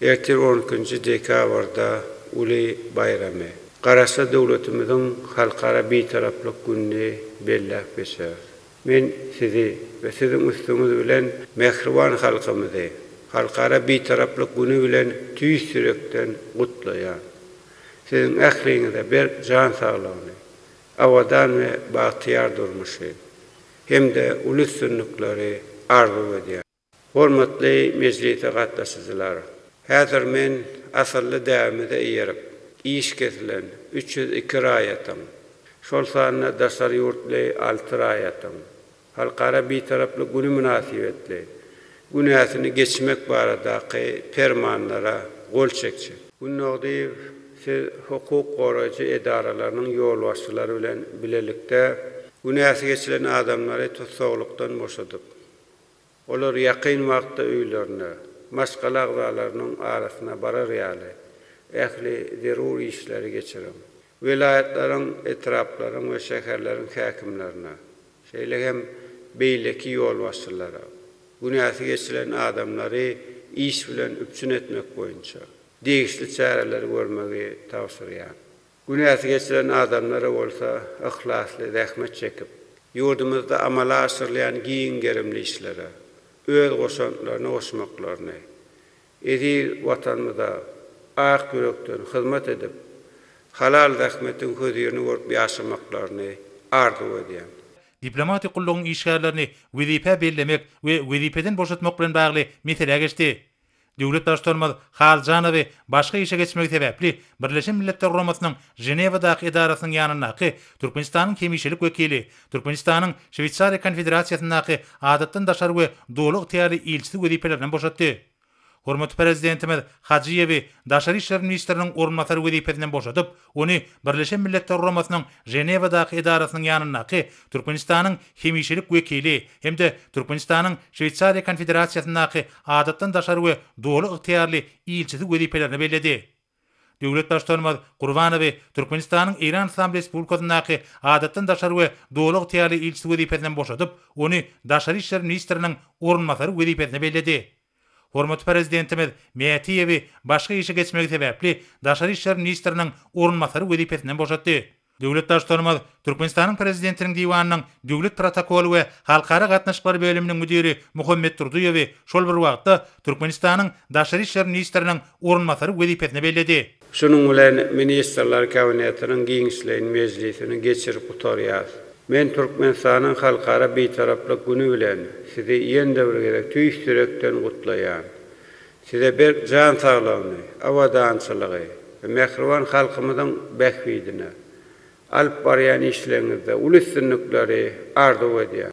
Ertir 12. dekabrda Uli bayramy. Qarasa döwletimiziň halkara bitaraplyk günni bellap geçer. Men sizi ve sizin üstüňiz bilen mehriban halkymyzy halkara bitaraplyk güni bilen tüýs yürekden gutlaýar. Sizin ähliňize bir can saglygyny, awadan we bagtyar durmuşy, hem de ulus sünnükleri arzu edýär. Hormatly mejlise gatnaşyjylar, häzir men asylly däwamyza eýerip, iş kesilen 302 raýatyň, şol sanyna daşary ýurtly 6 raýatyň, halkara bitaraplyk güni münasibetli günäsini geçmek baradaky fermanlara gol çekçi. Günnägdi hukuk goraýjy edaralarynyň ýolbaşçylary bilen bilelikde günäsi geçilen adamlary tutsaglykdan boşadyp, olar ýakyn wagtda öýlerine, maşgala agzalarynyň arasyna barar ýaly ähli zeruri işleri geçirim. Vilayetlaryň, etraplaryň we şäherleriň häkimlerine, şeýle hem beýleki ýolbaşçylara, günäsi geçilen adamlary iş bilen üpçün etmek boýunça degişli çäreler görmegi tawsyrýar. Günäsi geçilen adamlara bolsa ihlasly zähmet çekip, ýurdumyzda amala aşyrlayan giň gerimli işlere, öz goşanlaryny goşmaklaryny, edil watanymyza ak yürekden hyzmat edip, halal zähmetiň köýdürini görüp ýaşamaklaryny arzu edýär. Diplomatik gullugyň işgärlerini wezipe bellemek we wezipeden boşatmak bilen bagly mesele geçdi. Döwlet başçylary Halcanowy başga işe geçmek sebäpli Birleşen Milletler Guramasynyň Jenewadaky edarasynyň ýanynaky Türkmenistanyň kemişilik wekili, Türkmenistanyň Şwitsariýa Konfederasiýasyndaky adatdan daşary we dowluk ýaly ilçisi wezipelerden boşatdy. Hormatly prezidentimiz Hajiýewi Daşary işler ministriniň orunmasary wezipesinden boşadyp, ony Birleşen Milletler Guramasynyň Jenewadaky edarasynyň ýanynaky Türkmenistanyň kemişilik wekili hem-de Türkmenistanyň Şwitsariýa Konfederasiýasyndaky adatdan daşary we dowluk ýaly ilçisi wezipelerini belledi. Döwlet başçylary Gurbanowy Türkmenistanyň Iran Islam Respublikasyndaky adatdan daşary we dowluk ýaly ilçisi wezipesinden boşadyp, ony Daşary işler ministriniň orunmasary wezipesine belledi. Hormatly prezidentimiz Mätiýewi başga işe geçmegi sebäpli Daşary işler ministriniň orunmasary wezipesinden boşatdy. Döwlet başçylary Türkmenistanyň prezidentiniň diwanynyň döwlet protokolu we halkara gatnaşyklary bölüminiň müdiri Muhammed Turduýewi şol bir wagtda Türkmenistanyň Daşary işler ministriniň orunmasary wezipesine belledi. Şunun bilen ministrler kabinetiniň giňişleýän mejlisini geçirip gutarýar. Men Türkmenistanyň halkara bitaraplyk güni bilen sizi ýende bir gerek tüýs yürekden gutlaýar. Size bir can saglygyny, awadançylygy we mehriban halkymyzyň bähwidine alp barýan işleriňizde ulus sünnükleri arzu edýär.